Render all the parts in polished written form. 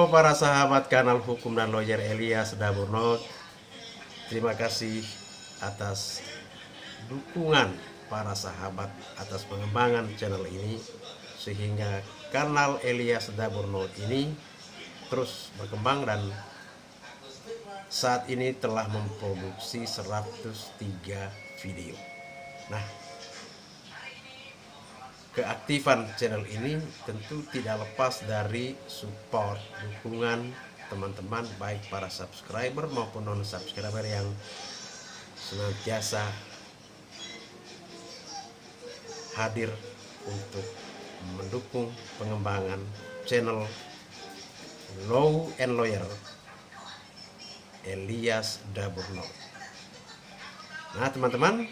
Halo para sahabat kanal Hukum dan Lawyer Elias Daburno. Terima kasih atas dukungan para sahabat atas pengembangan channel ini, sehingga kanal Elias Daburno ini terus berkembang dan saat ini telah memproduksi 103 video. Nah, keaktifan channel ini tentu tidak lepas dari support, dukungan teman-teman, baik para subscriber maupun non-subscriber yang senantiasa hadir untuk mendukung pengembangan channel Law and Lawyer Elias Daburno. Nah teman-teman,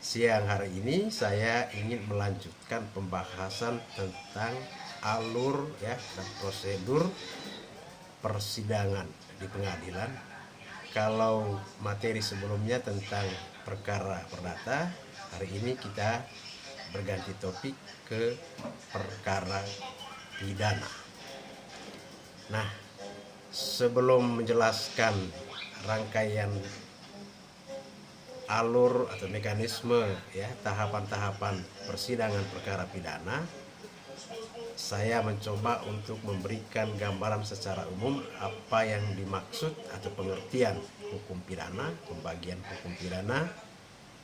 siang hari ini saya ingin melanjutkan pembahasan tentang alur dan prosedur persidangan di pengadilan. Kalau materi sebelumnya tentang perkara perdata, hari ini kita berganti topik ke perkara pidana. Nah, sebelum menjelaskan rangkaian alur atau mekanisme tahapan-tahapan persidangan perkara pidana, saya mencoba untuk memberikan gambaran secara umum apa yang dimaksud atau pengertian hukum pidana, pembagian hukum pidana,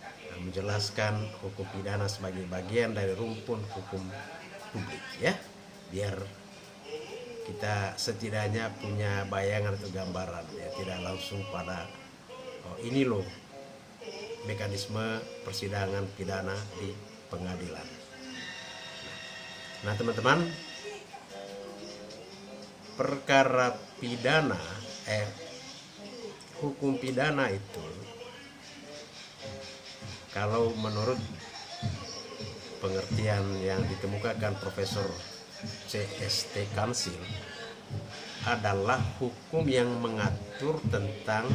dan menjelaskan hukum pidana sebagai bagian dari rumpun hukum publik, biar kita setidaknya punya bayangan atau gambaran, tidak langsung pada ini loh mekanisme persidangan pidana di pengadilan. Nah teman-teman, perkara pidana, hukum pidana itu kalau menurut pengertian yang dikemukakan Profesor C.S.T. Kansil adalah hukum yang mengatur tentang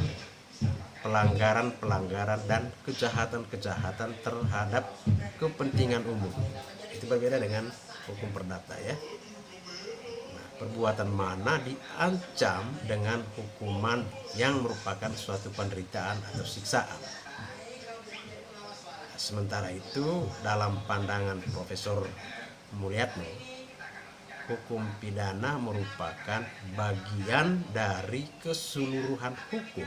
pelanggaran-pelanggaran dan kejahatan-kejahatan terhadap kepentingan umum. Itu berbeda dengan hukum perdata, Nah, perbuatan mana diancam dengan hukuman yang merupakan suatu penderitaan atau siksaan. Sementara itu, dalam pandangan Profesor Mulyatno, hukum pidana merupakan bagian dari keseluruhan hukum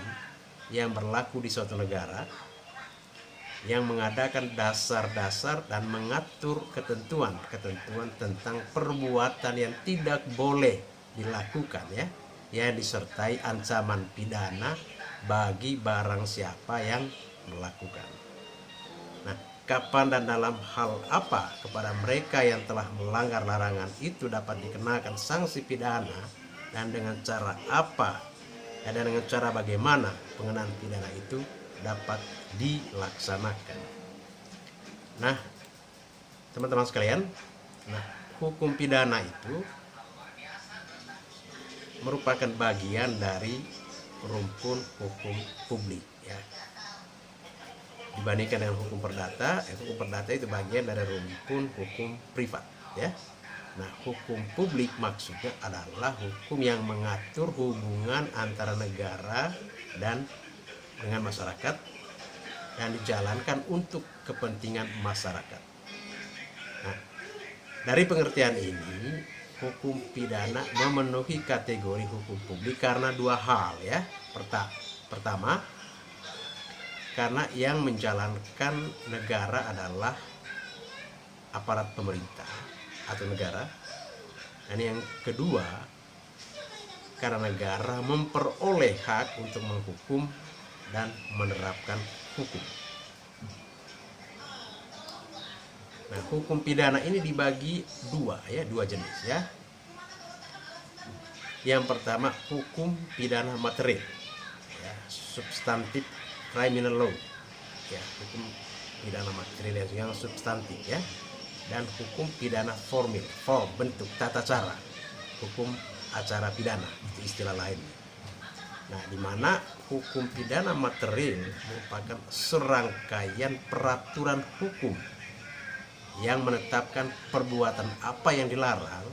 yang berlaku di suatu negara, yang mengadakan dasar-dasar dan mengatur ketentuan-ketentuan tentang perbuatan yang tidak boleh dilakukan, yang disertai ancaman pidana bagi barang siapa yang melakukan. Nah, kapan dan dalam hal apa kepada mereka yang telah melanggar larangan itu dapat dikenakan sanksi pidana, dan dengan cara apa dan dengan cara bagaimana pengenaan pidana itu dapat dilaksanakan. Nah, teman-teman sekalian, hukum pidana itu merupakan bagian dari rumpun hukum publik, dibandingkan dengan hukum perdata. Hukum perdata itu bagian dari rumpun hukum privat, Nah, hukum publik maksudnya adalah hukum yang mengatur hubungan antara negara dan dengan masyarakat dan dijalankan untuk kepentingan masyarakat. Nah, dari pengertian ini, hukum pidana memenuhi kategori hukum publik karena dua hal, Pertama, karena yang menjalankan negara adalah aparat pemerintah atau negara, dan yang kedua karena negara memperoleh hak untuk menghukum dan menerapkan hukum. Nah, hukum pidana ini dibagi dua jenis, Yang pertama, hukum pidana material, substantif criminal law, hukum pidana material yang substantif, dan hukum pidana formil, bentuk tata cara, hukum acara pidana, itu istilah lainnya. Nah, di mana hukum pidana material merupakan serangkaian peraturan hukum yang menetapkan perbuatan apa yang dilarang,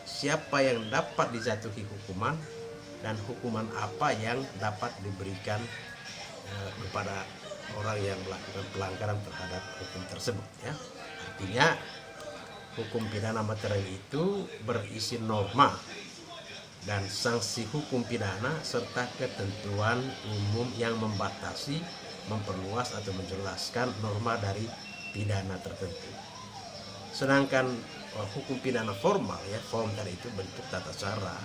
siapa yang dapat dijatuhi hukuman dan hukuman apa yang dapat diberikan kepada orang yang melakukan pelanggaran terhadap hukum tersebut ya. Artinya hukum pidana material itu berisi norma dan sanksi hukum pidana serta ketentuan umum yang membatasi, memperluas atau menjelaskan norma dari pidana tertentu. Sedangkan hukum pidana formal ya, form tadi itu bentuk tata cara,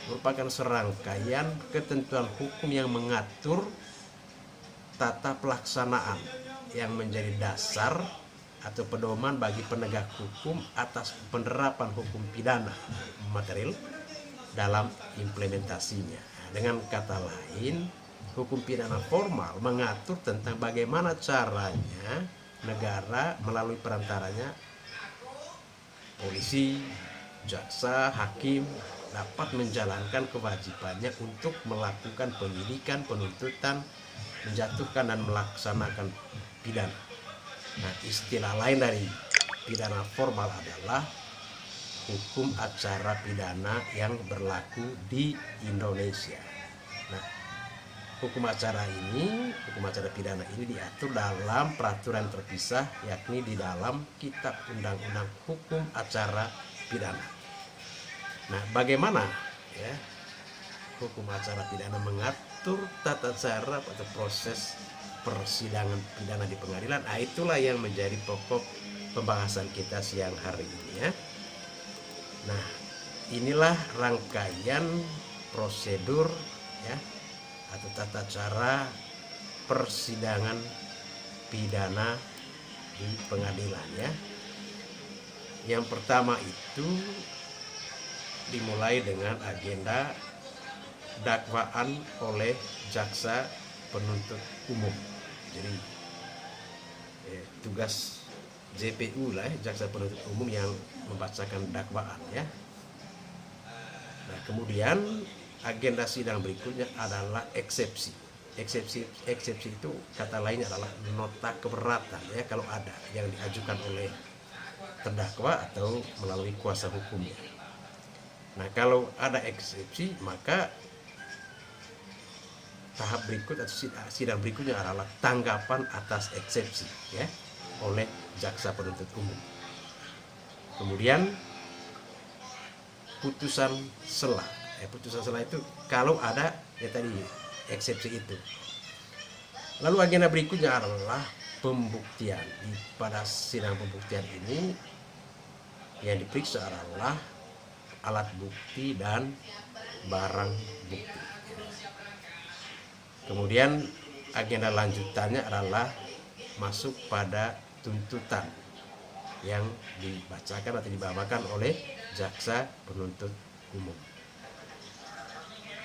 merupakan serangkaian ketentuan hukum yang mengatur tata pelaksanaan yang menjadi dasar atau pedoman bagi penegak hukum atas penerapan hukum pidana material dalam implementasinya. Dengan kata lain, hukum pidana formal mengatur tentang bagaimana caranya negara melalui perantaranya polisi, jaksa, hakim dapat menjalankan kewajibannya untuk melakukan penyidikan, penuntutan, menjatuhkan dan melaksanakan pidana. Nah, istilah lain dari pidana formal adalah hukum acara pidana yang berlaku di Indonesia. Nah, hukum acara pidana ini diatur dalam peraturan terpisah, yakni di dalam Kitab Undang-Undang Hukum Acara Pidana. Nah, bagaimana ya hukum acara pidana mengatur tata cara atau proses persidangan pidana di pengadilan? Nah, itulah yang menjadi pokok pembahasan kita siang hari ini ya. Nah, inilah rangkaian prosedur ya atau tata cara persidangan pidana di pengadilan ya. Yang pertama itu dimulai dengan agenda dakwaan oleh jaksa penuntut umum. Jadi tugas JPU lah jaksa penuntut umum yang membacakan dakwaan ya. Nah, kemudian agenda sidang berikutnya adalah eksepsi. Eksepsi itu kata lainnya adalah nota keberatan ya, kalau ada yang diajukan oleh terdakwa atau melalui kuasa hukumnya. Nah, kalau ada eksepsi, maka tahap berikut atau sidang berikutnya adalah tanggapan atas eksepsi ya oleh jaksa penuntut umum. Kemudian putusan sela. Putusan sela itu kalau ada ya tadi eksepsi itu. Lalu agenda berikutnya adalah pembuktian. Pada sidang pembuktian ini yang diperiksa adalah alat bukti dan barang bukti. Kemudian agenda lanjutannya adalah masuk pada tuntutan yang dibacakan atau dibawakan oleh jaksa penuntut umum.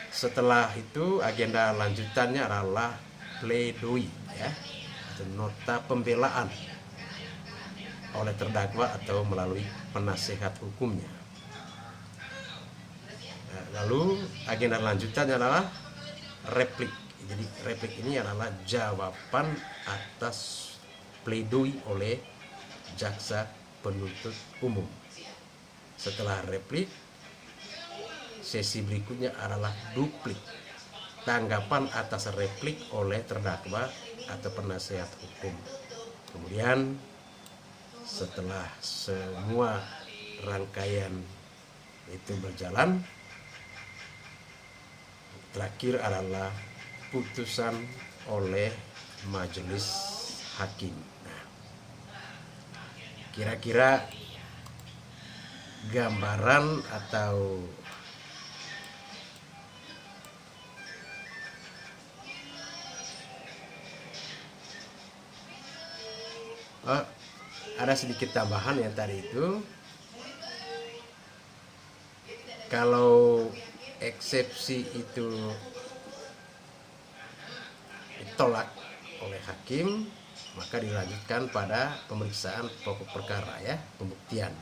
Setelah itu agenda lanjutannya adalah pledoi ya, atau nota pembelaan oleh terdakwa atau melalui penasehat hukumnya. Lalu agenda lanjutannya adalah replik. Jadi replik ini adalah jawaban atas pledoi oleh jaksa penuntut umum. Setelah replik, sesi berikutnya adalah duplik. Tanggapan atas replik oleh terdakwa atau penasehat hukum. Kemudian setelah semua rangkaian itu berjalan, terakhir adalah putusan oleh majelis hakim. Nah, kira-kira gambaran atau ada sedikit tambahan yang tadi itu. Kalau eksepsi itu ditolak oleh hakim, maka dilanjutkan pada pemeriksaan pokok perkara ya, pembuktian.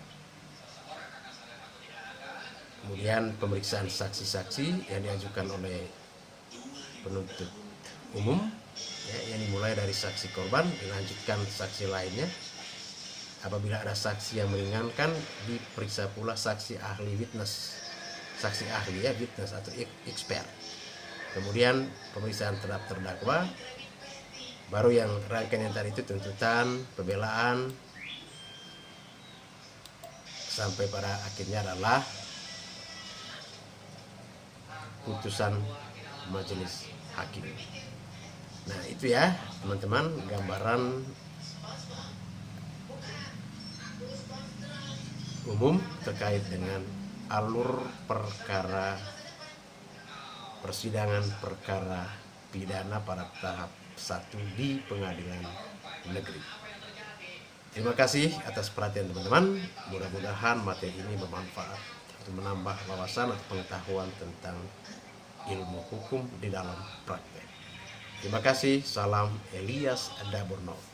Kemudian pemeriksaan saksi-saksi yang diajukan oleh penuntut umum ya, yang dimulai dari saksi korban, dilanjutkan saksi lainnya Apabila ada saksi yang meringankan, diperiksa pula saksi ahli witness, saksi ahli ya, witness atau expert. Kemudian pemeriksaan terhadap terdakwa, baru yang rangkaian yang tadi itu tuntutan, pembelaan, sampai pada akhirnya adalah putusan majelis hakim. Nah itu ya teman-teman, gambaran umum terkait dengan alur perkara persidangan perkara pidana pada tahap 1 di pengadilan negeri. Terima kasih atas perhatian teman-teman. Mudah-mudahan materi ini bermanfaat untuk menambah wawasan atau pengetahuan tentang ilmu hukum di dalam praktek. Terima kasih. Salam Elias Daburno.